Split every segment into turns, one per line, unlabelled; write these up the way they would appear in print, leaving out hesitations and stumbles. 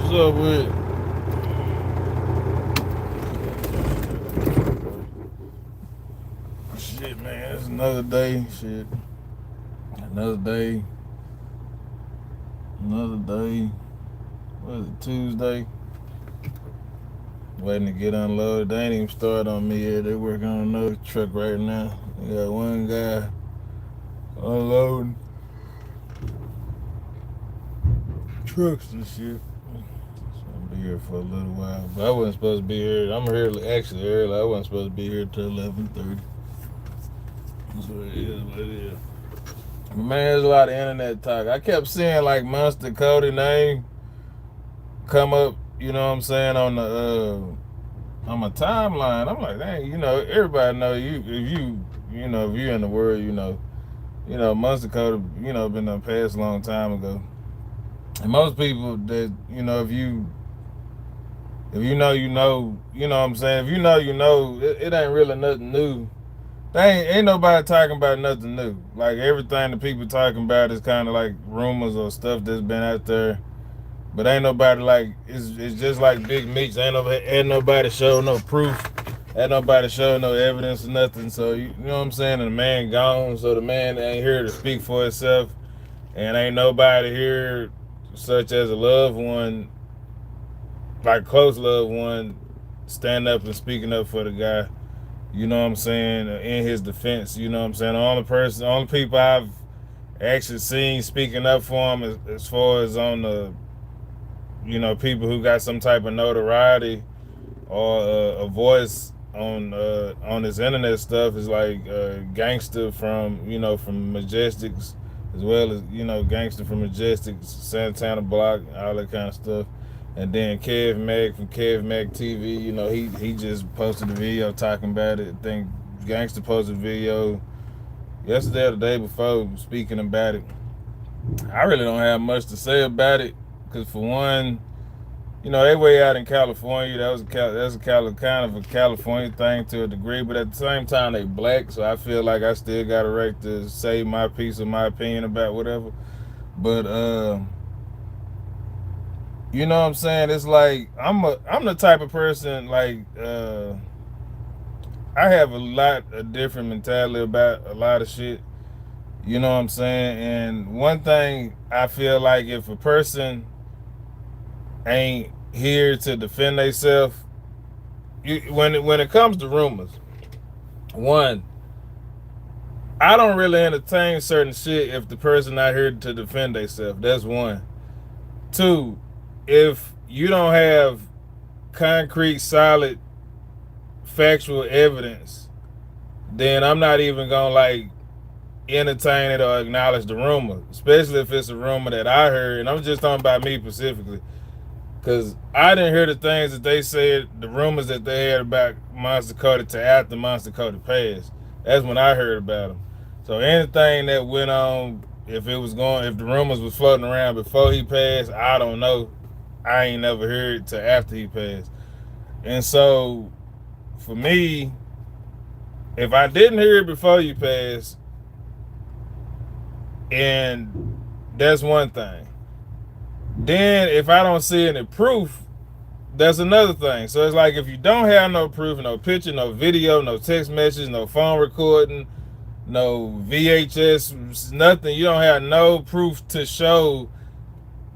What's up with? Shit, man. It's another day. Shit. Another day. Another day. What is it? Tuesday. Waiting to get unloaded. They ain't even started on me yet. They working on another truck right now. We got one guy unloading trucks and shit. So I'll be here for a little while. But I wasn't supposed to be here. I'm here actually early. I wasn't supposed to be here till 11:30. So it is what it is. Man, there's a lot of internet talk. I kept seeing like Monster Cody name come up, you know what I'm saying, on my timeline. I'm like, dang, everybody know you if you're in the world, Monster Cody, been done passed a long time ago. And most people that, if you know, you know what I'm saying? If you know, it ain't really nothing new. Ain't nobody talking about nothing new. Like everything that people talking about is kind of like rumors or stuff that's been out there, but ain't nobody like it's just like Big Meats. Ain't nobody show no proof. Ain't nobody show no evidence or nothing. So you know what I'm saying? And the man gone, so the man ain't here to speak for himself, and ain't nobody here, such as a loved one, like close loved one, stand up and speaking up for the guy. You know what I'm saying? In his defense, you know what I'm saying? The only people I've actually seen speaking up for him as far as on the, people who got some type of notoriety or a voice on this internet stuff is like Gangster from Majestics, as well as, Gangster from Majestics, Santana Block, all that kind of stuff. And then Kev Mack from Kev Mack TV, he just posted a video talking about it. I think Gangster posted a video yesterday or the day before speaking about it. I really don't have much to say about it because, for one, they way out in California. That's kind of a California thing to a degree, but at the same time they black, so I feel like I still got a right to say my piece of my opinion about whatever. But you know what I'm saying? It's like I'm the type of person like I have a lot of different mentality about a lot of shit. You know what I'm saying? And one thing I feel like, if a person ain't here to defend themselves, when it comes to rumors, one, I don't really entertain certain shit if the person not here to defend themselves. That's one. Two, if you don't have concrete, solid, factual evidence, then I'm not even gonna like entertain it or acknowledge the rumor, especially if it's a rumor that I heard. And I'm just talking about me specifically, because I didn't hear the things that they said, the rumors that they had about Monster Cody to after Monster Cody passed. That's when I heard about him. So anything that went on, if the rumors was floating around before he passed, I don't know. I ain't never heard it till after he passed. And so, for me, if I didn't hear it before you passed, and that's one thing. Then if I don't see any proof, that's another thing. So it's like, if you don't have no proof, no picture, no video, no text message, no phone recording, no VHS, nothing, you don't have no proof to show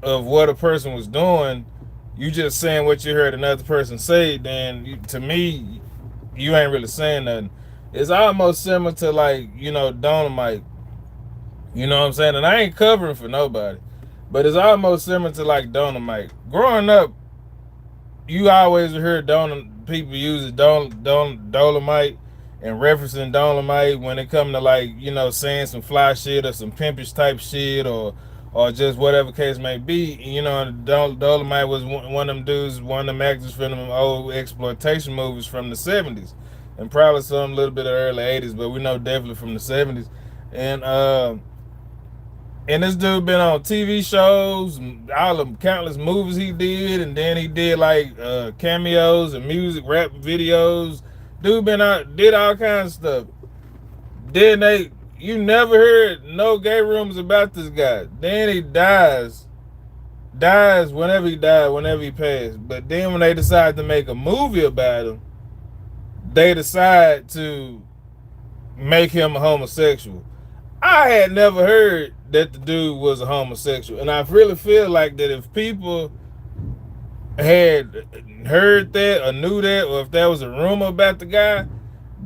of what a person was doing, you just saying what you heard another person say, then to me, you ain't really saying nothing. It's almost similar to like, Dolomite. You know what I'm saying? And I ain't covering for nobody, but it's almost similar to like Dolomite. Growing up, you always heard people use Dolomite and referencing Dolomite when it come to like, saying some fly shit or some pimpish type shit or just whatever case may be. Dolomite was one of them dudes, one of them actors from them old exploitation movies from the 70s and probably some little bit of early 80s, but we know definitely from the 70s. And this dude been on TV shows, all the countless movies he did, and then he did like cameos and music, rap videos. Dude been out, did all kinds of stuff. Then you never heard no gay rumors about this guy. Then he dies, dies whenever he died, whenever he passed. But then when they decide to make a movie about him, they decide to make him a homosexual. I had never heard that the dude was a homosexual, and I really feel like that if people had heard that or knew that, or if there was a rumor about the guy,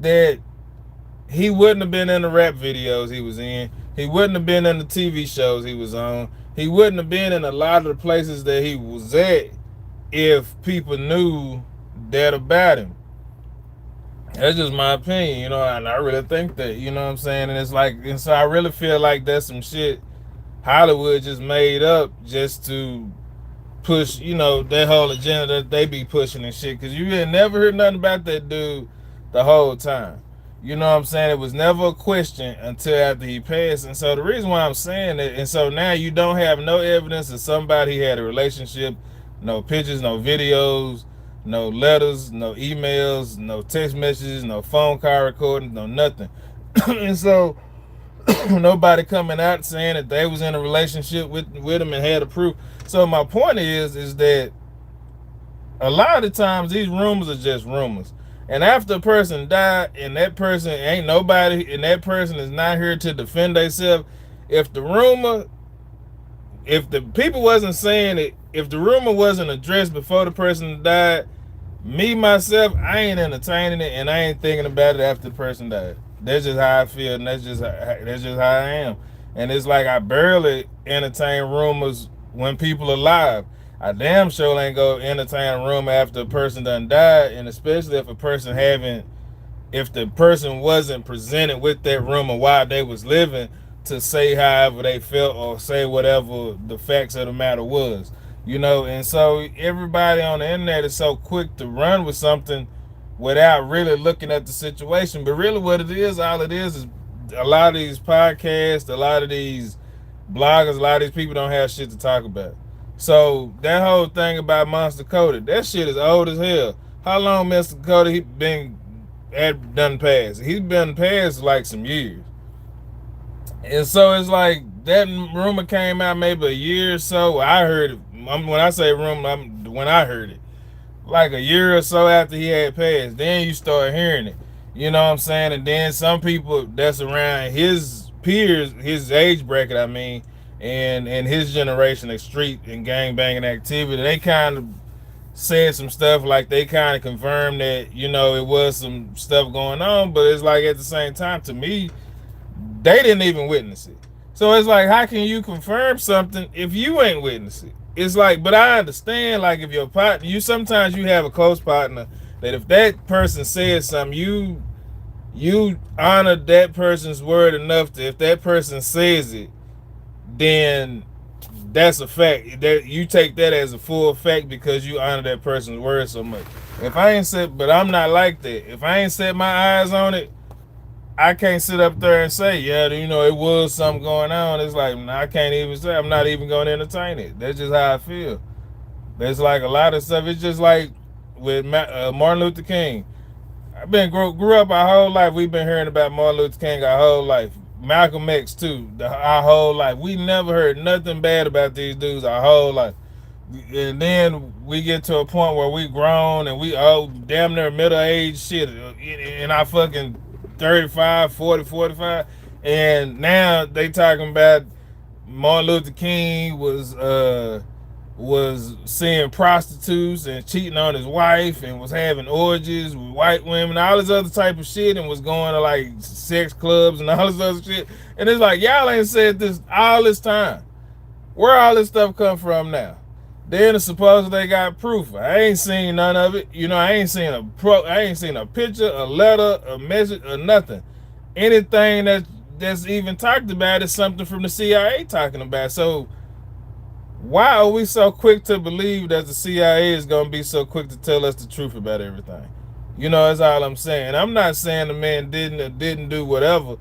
that he wouldn't have been in the rap videos he was in. He wouldn't have been in the TV shows he was on. He wouldn't have been in a lot of the places that he was at if people knew that about him. That's just my opinion, and I really think that, you know what I'm saying? And it's like, and so I really feel like that's some shit Hollywood just made up just to push, that whole agenda that they be pushing and shit. Cause you had never heard nothing about that dude the whole time. You know what I'm saying? It was never a question until after he passed. And so the reason why I'm saying it, and so now you don't have no evidence that somebody had a relationship, no pictures, no videos, no letters, no emails, no text messages, no phone call recordings, no nothing. And so nobody coming out saying that they was in a relationship with him and had a proof. So my point is that a lot of times these rumors are just rumors. And after a person died and that person ain't nobody and that person is not here to defend themselves, if the rumor, if the people wasn't saying it, if the rumor wasn't addressed before the person died, me myself, I ain't entertaining it and I ain't thinking about it after the person died. That's just how I feel, and that's just how I am. And it's like I barely entertain rumors when people are alive. I damn sure ain't go entertain a rumor after a person done died, and especially if a person haven't, if the person wasn't presented with that rumor while they was living to say however they felt or say whatever the facts of the matter was. And so everybody on the internet is so quick to run with something without really looking at the situation. But really what it is, all it is a lot of these podcasts, a lot of these bloggers, a lot of these people don't have shit to talk about. So that whole thing about Monster Cody, that shit is old as hell. How long Mr. Cody he been done past? He's been past like some years. And so it's like that rumor came out maybe a year or so. I heard it. When I say rumor, when I heard it, like a year or so after he had passed, then you start hearing it. You know what I'm saying? And then some people that's around his peers, his age bracket, I mean, and his generation of street and gang banging activity, they kind of said some stuff like they kind of confirmed that, it was some stuff going on, but it's like at the same time, to me, they didn't even witness it. So it's like, how can you confirm something if you ain't witness it? It's like, but I understand, like, if your partner, sometimes you have a close partner that if that person says something, you honor that person's word enough that if that person says it, then that's a fact. That you take that as a full fact because you honor that person's word so much. If I ain't set, but I'm not like that. If I ain't set my eyes on it, I can't sit up there and say, yeah, it was something going on. It's like, I can't even say, I'm not even going to entertain it. That's just how I feel. There's like a lot of stuff. It's just like with Martin Luther King. I've been grew up our whole life. We've been hearing about Martin Luther King our whole life. Malcolm X too, our whole life. We never heard nothing bad about these dudes our whole life. And then we get to a point where we grown and we damn near middle age shit in our fucking 35, 40, 45. And now they talking about Martin Luther King was seeing prostitutes and cheating on his wife and was having orgies with white women, all this other type of shit, and was going to like sex clubs and all this other shit. And it's like, y'all ain't said this all this time. Where all this stuff come from now? Then suppose they got proof. I ain't seen none of it. I ain't seen a picture, a letter, a message, or nothing. Anything that's even talked about is something from the CIA talking about. So why are we so quick to believe that the CIA is gonna be so quick to tell us the truth about everything? That's all I'm saying. I'm not saying the man didn't do whatever,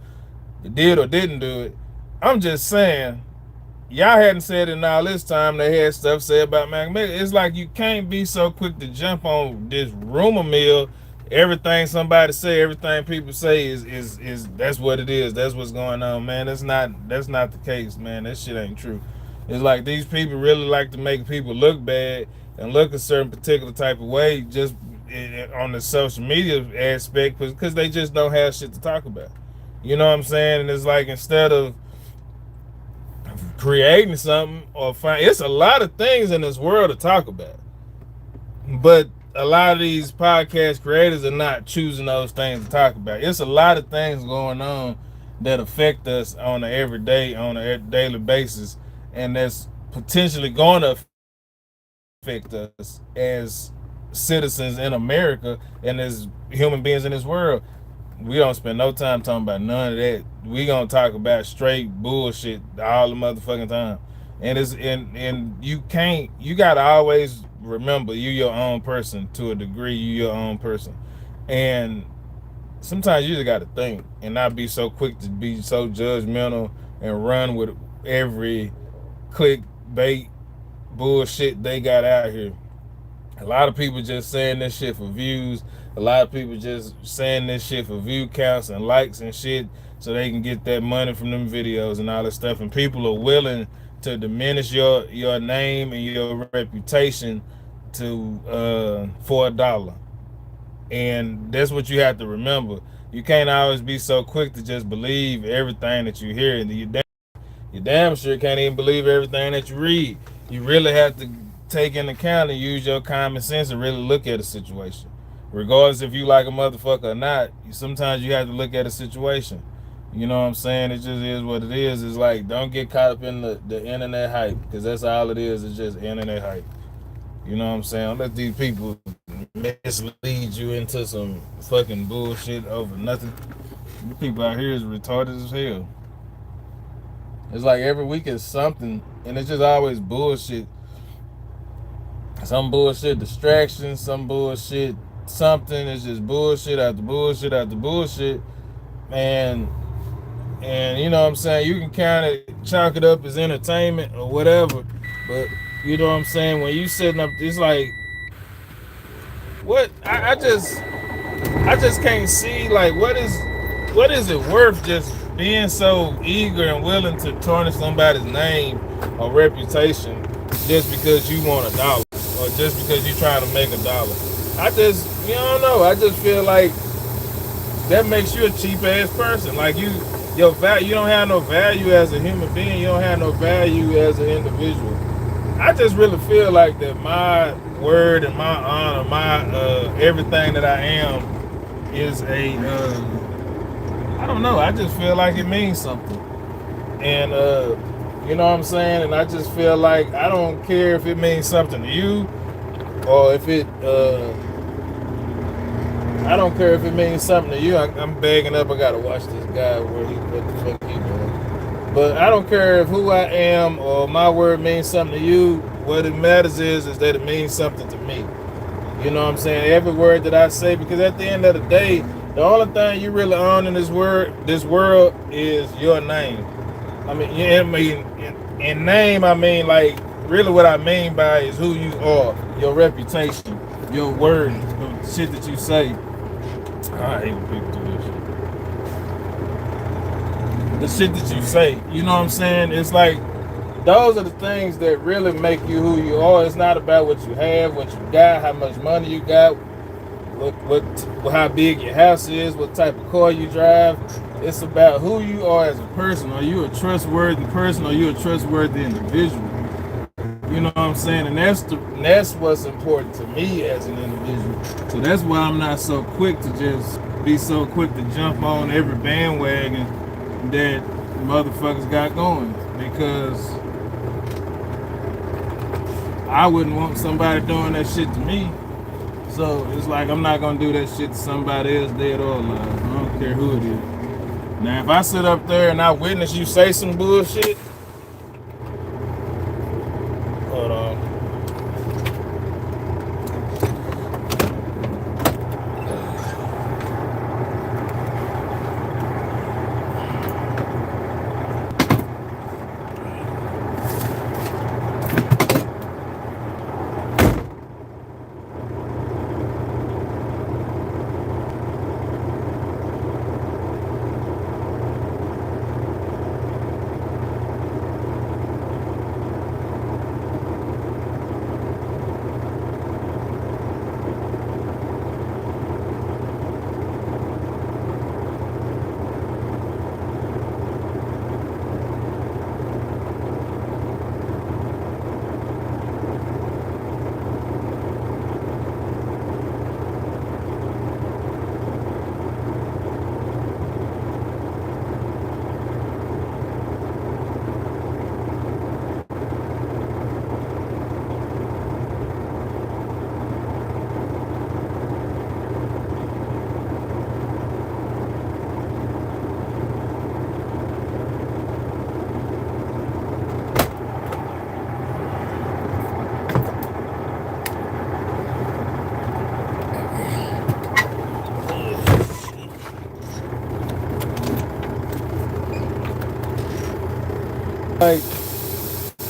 did or didn't do it. I'm just saying, y'all hadn't said it in all this time. They had stuff said about Mac Miller. It's like you can't be so quick to jump on this rumor mill. Everything somebody say, everything people say is that's what it is. That's what's going on, man. That's not the case, man. That shit ain't true. It's like these people really like to make people look bad and look a certain particular type of way just on the social media aspect because they just don't have shit to talk about. You know what I'm saying? And it's like instead of creating something or find, it's a lot of things in this world to talk about, but a lot of these podcast creators are not choosing those things to talk about. It's a lot of things going on that affect us on an everyday, on a daily basis, and that's potentially going to affect us as citizens in America and as human beings in this world. We don't spend no time talking about none of that. We gonna talk about straight bullshit all the motherfucking time. And it's and you can't, you gotta always remember you your own person to a degree, you your own person. And sometimes you just gotta think and not be so quick to be so judgmental and run with every clickbait bullshit they got out here. A lot of people just saying this shit for views. A lot of people just saying this shit for view counts and likes and shit so they can get that money from them videos and all that stuff. And people are willing to diminish your name and your reputation to for $1. And that's what you have to remember. You can't always be so quick to just believe everything that you hear. And you damn sure can't even believe everything that you read. You really have to take into account and use your common sense and really look at a situation. Regardless if you like a motherfucker or not, sometimes you have to look at a situation. You know what I'm saying? It just is what it is. It's like, don't get caught up in the internet hype, because that's all it is. It's just internet hype. You know what I'm saying? Don't let these people mislead you into some fucking bullshit over nothing. The people out here is retarded as hell. It's like every week is something, and it's just always bullshit. Some bullshit distraction, some bullshit something. It's just bullshit after bullshit after bullshit. And you know what I'm saying? You can kind of chalk it up as entertainment or whatever. But you know what I'm saying? When you sitting up, it's like, what? I just can't see, like, what is it worth just being so eager and willing to tarnish somebody's name or reputation just because you want $1 or just because you're trying to make $1? You don't know. I just feel like that makes you a cheap ass person. Like you don't have no value as a human being. You don't have no value as an individual. I just really feel like that my word and my honor, my everything that I am is I don't know. I just feel like it means something. And you know what I'm saying? And I just feel like I don't care if it means something to you or if it I don't care if it means something to you. I'm bagging up. I gotta watch this guy what the fuck he doing. But I don't care if who I am or my word means something to you. What it matters is that it means something to me. You know what I'm saying? Every word that I say, because at the end of the day, the only thing you really own in this world is your name. I mean, in name, I mean, like, really what I mean by is who you are, your reputation, your word, the shit that you say. I hate when people do this shit. The shit that you say, you know what I'm saying? It's like, those are the things that really make you who you are. It's not about what you have, what you got, how much money you got, how big your house is, what type of car you drive. It's about who you are as a person. Are you a trustworthy person? Or are you a trustworthy individual? You know what I'm saying? And that's what's important to me as an individual. So that's why I'm not so quick to just be so quick to jump on every bandwagon that motherfuckers got going. Because I wouldn't want somebody doing that shit to me. So it's like, I'm not gonna do that shit to somebody else, dead or alive. I don't care who it is. Now, if I sit up there and I witness you say some bullshit, hold on.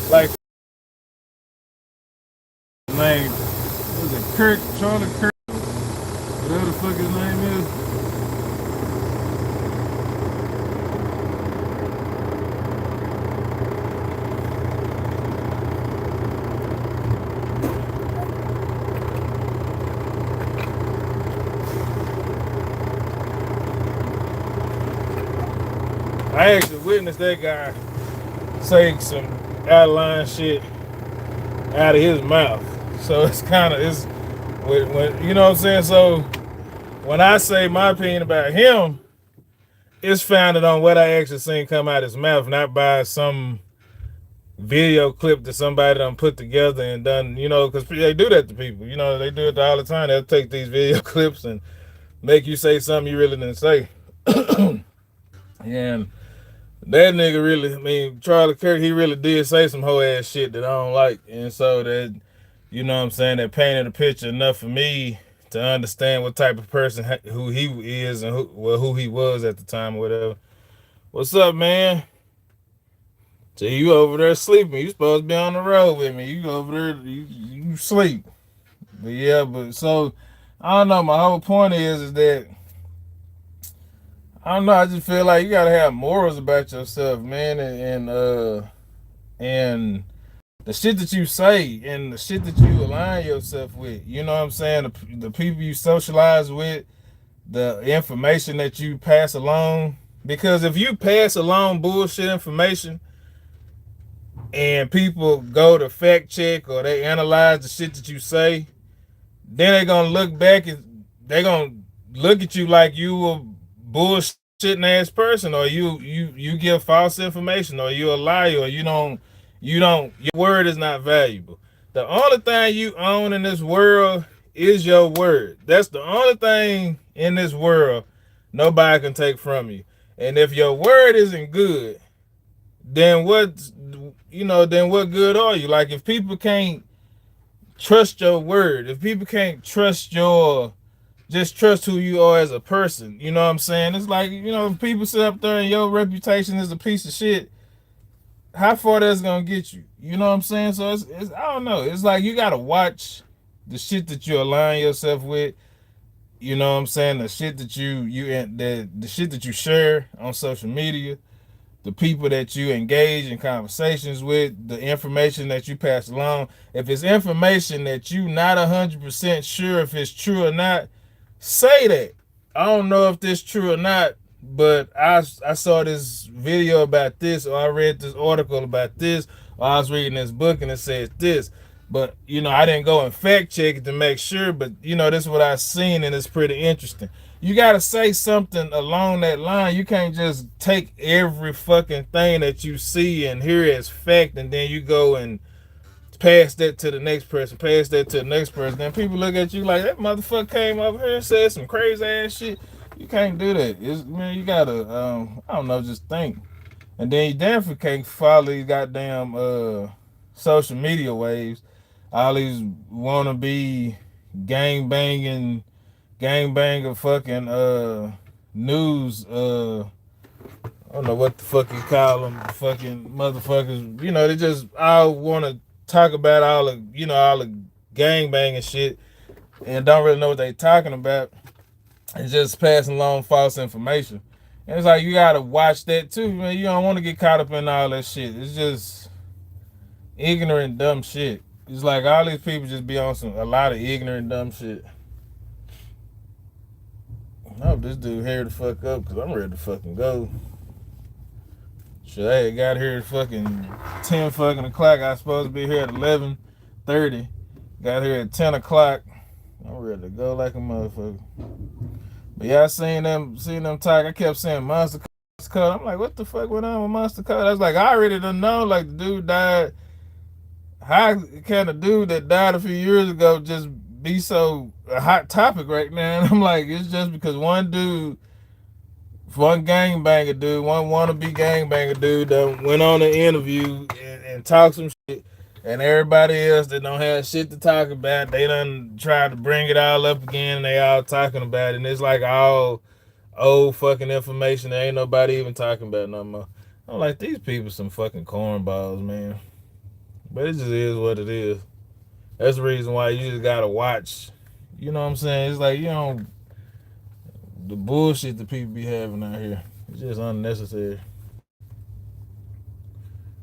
Like name was it Kirk, Charlie Kirk, whatever the fuck his name is. I actually witnessed that guy say some out of line shit out of his mouth. So it's kind of it's when you know what I'm saying. So when I say my opinion about him, it's founded on what I actually seen come out of his mouth, not by some video clip that somebody done put together and done. You know, because they do that to people. You know, they do it all the time. They'll take these video clips and make you say something you really didn't say. And that nigga really, I mean, Charlie Kirk, he really did say some whole ass shit that I don't like. And so that, you know what I'm saying, that painted a picture enough for me to understand what type of person, who he is and who he was at the time or whatever. What's up, man? So you over there sleeping. You supposed to be on the road with me. You over there, you sleep. But yeah, but so, I don't know, my whole point is that, I don't know, I just feel like you gotta have morals about yourself, man, and the shit that you say and the shit that you align yourself with. You know what I'm saying? The people you socialize with, the information that you pass along. Because if you pass along bullshit information and people go to fact check or they analyze the shit that you say, then they're gonna look back and they're gonna look at you like you a bullshitting ass person, or you give false information, or you a liar, or you don't your word is not valuable. The only thing you own in this world is your word. That's the only thing in this world nobody can take from you. And if your word isn't good, then then what good are you? Like if people can't trust your word, if people can't trust just trust who you are as a person, you know what I'm saying? It's like, if people sit up there and your reputation is a piece of shit, how far that's gonna get you? You know what I'm saying? So it's I don't know. It's like you gotta watch the shit that you align yourself with. You know what I'm saying? The shit that the shit that you share on social media, the people that you engage in conversations with, the information that you pass along. If it's information that you not 100% sure if it's true or not, say that. I don't know if this true or not, but I saw this video about this, or I read this article about this, or I was reading this book and it says this. But I didn't go and fact check it to make sure, but this is what I seen and it's pretty interesting. You gotta say something along that line. You can't just take every fucking thing that you see and hear as fact and then you go and pass that to the next person, pass that to the next person. Then people look at you like, that motherfucker came over here and said some crazy ass shit. You can't do that. You gotta, I don't know, just think. And then you definitely can't follow these goddamn social media waves. All these wanna be gang banger fucking news I don't know what the fuck you call them, fucking motherfuckers. They just all want to talk about all the gang banging shit and don't really know what they talking about and just passing along false information. And it's like you gotta watch that too, man. You don't want to get caught up in all that shit. It's just ignorant, dumb shit. It's like all these people just be on a lot of ignorant, dumb shit. I hope this dude here to fuck up because I'm ready to fucking go. Shit, I got here at fucking 10 fucking o'clock. I was supposed to be here at 11:30. Got here at 10 o'clock. I'm ready to go like a motherfucker. But yeah, I seen them talk. I kept saying Monster Cut. I'm like, what the fuck went on with Monster Cut? I was like, I already done know, like, the dude died. How can a dude that died a few years ago just be so a hot topic right now? And I'm like, it's just because one gangbanger dude, one wannabe gangbanger dude that went on an interview and talked some shit, and everybody else that don't have shit to talk about, they done tried to bring it all up again, and they all talking about it, and it's like all old fucking information that ain't nobody even talking about no more. I'm like, these people some fucking cornballs, man. But it just is what it is. That's the reason why you just gotta watch. You know what I'm saying? It's like, the bullshit that people be having out here. It's just unnecessary.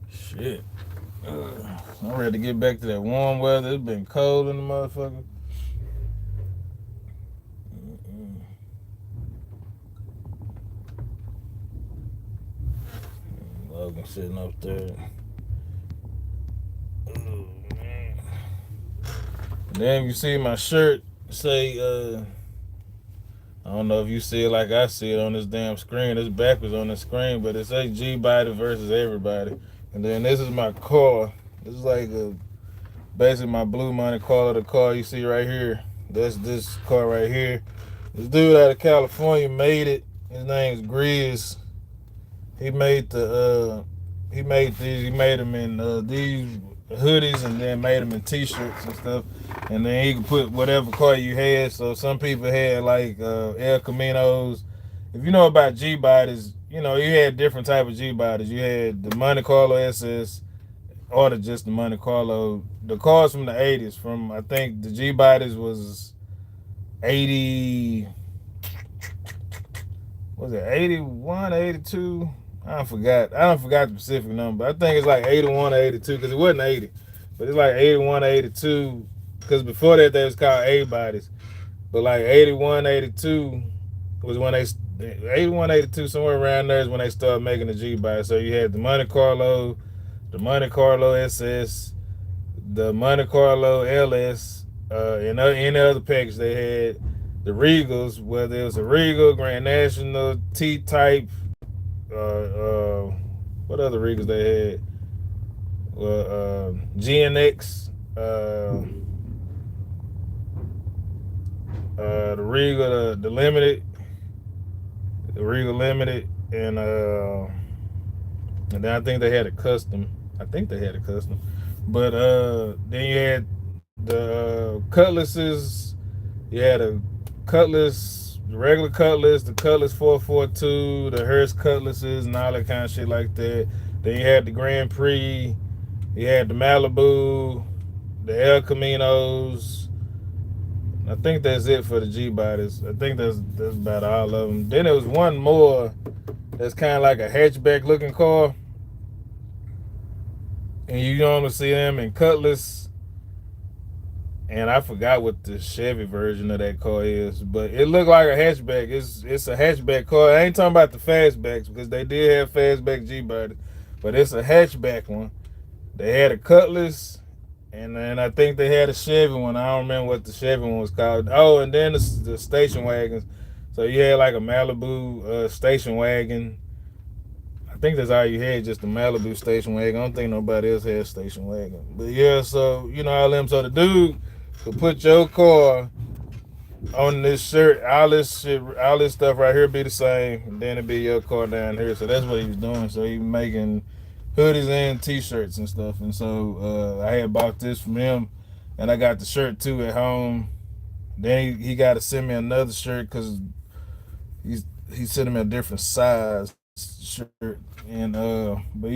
Shit. I'm ready to get back to that warm weather. It's been cold in the motherfucker. Logan sitting up there. Oh, man. Then you see my shirt say, I don't know if you see it like I see it on this damn screen. It's backwards on the screen, but it says G-Body versus everybody. And then this is my car. This is like basically my blue money car, the car you see right here. That's this car right here. This dude out of California made it. His name's Grizz. He made them in these hoodies and then made them in t-shirts and stuff. And then he could put whatever car you had. So some people had like El Caminos. If you know about G bodies, you had different type of G bodies. You had the Monte Carlo SS or just the Monte Carlo. The cars from the 80s, from I think the G bodies was 80, was it 81, 82? I forgot the specific number. I think it's like 81 or 82 because it wasn't 80. But it's like 81 or 82 because before that they was called A bodies. But like 81, 82 was when they 81, 82 somewhere around there is when they started making the G bodies. So you had the Monte Carlo SS, the Monte Carlo LS, and any other package they had. The Regals, whether it was a Regal, Grand National, T-Type, what other Regals they had? Well, GNX, the Regal, the Limited, the Regal Limited, and then I think they had a custom. But then you had the Cutlasses. You had a Cutlass, the regular Cutlass, the Cutlass 442, the Hearst Cutlasses, and all that kind of shit like that. Then you had the Grand Prix. You had the Malibu, the El Caminos. I think that's it for the G bodies. I think that's about all of them. Then there was one more that's kind of like a hatchback looking car, and you normally see them in Cutlass. And I forgot what the Chevy version of that car is, but it looked like a hatchback. It's a hatchback car. I ain't talking about the fastbacks because they did have fastback G body, but it's a hatchback one. They had a Cutlass, and then I think they had a Chevy one. I don't remember what the Chevy one was called. Oh, and then the station wagons. So you had like a Malibu station wagon. I think that's all you had, just the Malibu station wagon. I don't think nobody else had a station wagon. But yeah, so all them. So the dude could put your car on this shirt, all this shit, all this stuff right here be the same, and then it be your car down here. So that's what he was doing. So he was making hoodies and t-shirts and stuff. And so I had bought this from him, and I got the shirt too at home. Then he got to send me another shirt because he sent me a different size shirt. And but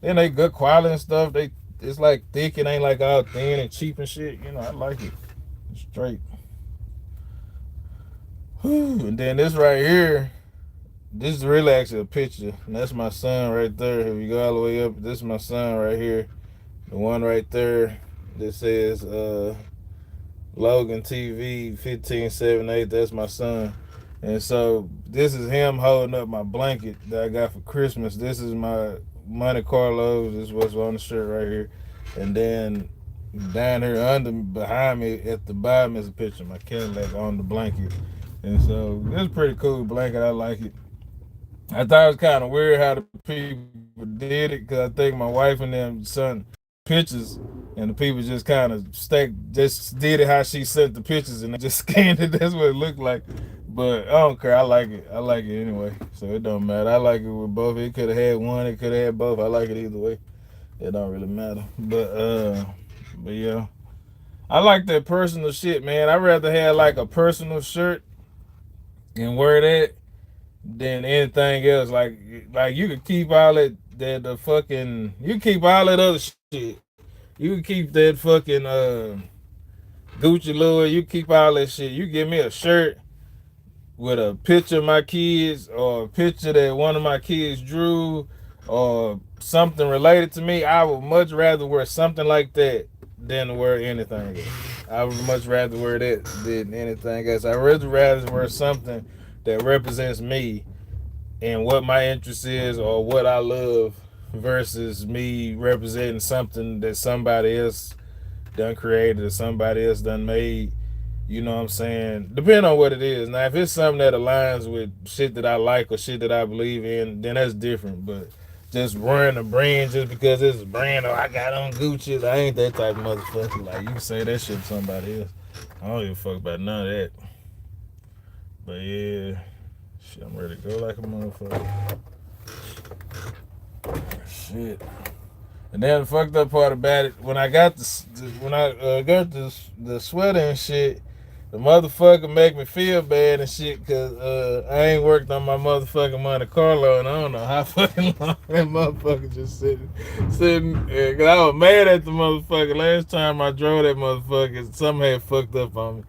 then they good quality and stuff. It's like thick, it ain't like all thin and cheap and shit. I like it. It's straight. Whew. And then this right here, this is really actually a picture. And that's my son right there. If you go all the way up, this is my son right here. The one right there that says Logan TV 1578. That's my son. And so this is him holding up my blanket that I got for Christmas. This is my Monte Carlo. This is what's on the shirt right here. And then down here behind me at the bottom is a picture of my Cadillac on the blanket. And so this is a pretty cool blanket. I like it. I thought it was kind of weird how the people did it because I think my wife and them sent pictures and the people just kind of just did it how she sent the pictures and they just scanned it. That's what it looked like. But I don't care. I like it. I like it anyway. So it don't matter. I like it with both. It could have had one. It could have had both. I like it either way. It don't really matter. But yeah. I like that personal shit, man. I'd rather have like a personal shirt and wear that than anything else. Like you could keep all that you keep all that other shit. You can keep that fucking Gucci Louis. You keep all that shit. You give me a shirt with a picture of my kids or a picture that one of my kids drew or something related to me, I would much rather wear something like that than wear anything else. I would much rather wear that than anything else. I'd rather wear something that represents me and what my interest is or what I love versus me representing something that somebody else done created or somebody else done made. You know what I'm saying? Depending on what it is. Now, if it's something that aligns with shit that I like or shit that I believe in, then that's different. But just wearing a brand just because it's a brand or I got on Gucci, I ain't that type of motherfucker. Like, you can say that shit to somebody else. I don't give a fuck about none of that. But yeah, shit, I'm ready to go like a motherfucker. Shit. And then the fucked up part about it, when I got the sweater and shit, the motherfucker make me feel bad and shit because I ain't worked on my motherfucking Monte Carlo and I don't know how fucking long that motherfucker just sitting there. Because I was mad at the motherfucker. Last time I drove that motherfucker, something had fucked up on me.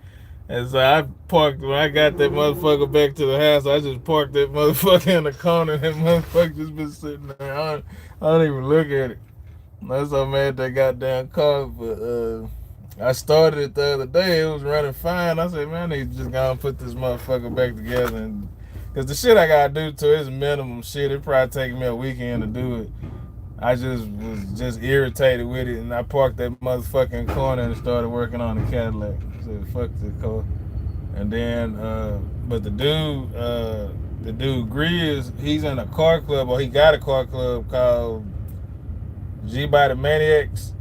And so I parked, when I got that motherfucker back to the house, I just parked that motherfucker in the corner and that motherfucker just been sitting there. I don't even look at it. I'm so mad that goddamn car, but I started it the other day. It was running fine. I said, man, I need to just go and put this motherfucker back together. And because the shit I gotta do to it is minimum shit. It probably take me a weekend to do it. I just was just irritated with it, and I parked that motherfucking corner and started working on the Cadillac. I said, fuck this car. And then, but the dude Grizz, he's in a car club, or he got a car club called G by the Maniacs.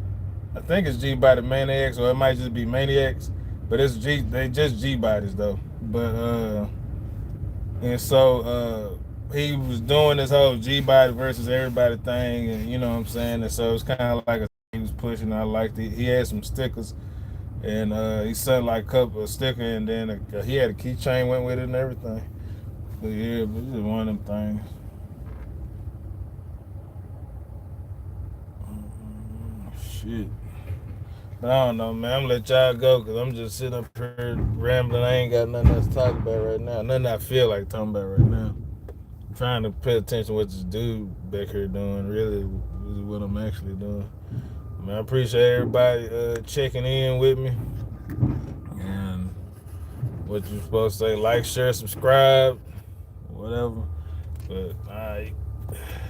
I think it's G by the Maniacs, or it might just be Maniacs. But it's G. They just G bodies though. But and so he was doing this whole G body versus everybody thing, and you know what I'm saying. And so it's kind of like he was pushing. I liked it. He had some stickers, and he sent like a couple of sticker, and then he had a keychain went with it and everything. But yeah, but it's just one of them things. Shit. But I don't know, man. I'm gonna let y'all go because I'm just sitting up here rambling. I ain't got nothing else to talk about right now. Nothing I feel like talking about right now. I'm trying to pay attention to what this dude back here doing. Really, is what I'm actually doing. I mean, I appreciate everybody checking in with me. And what you supposed to say, like, share, subscribe, whatever. But, alright.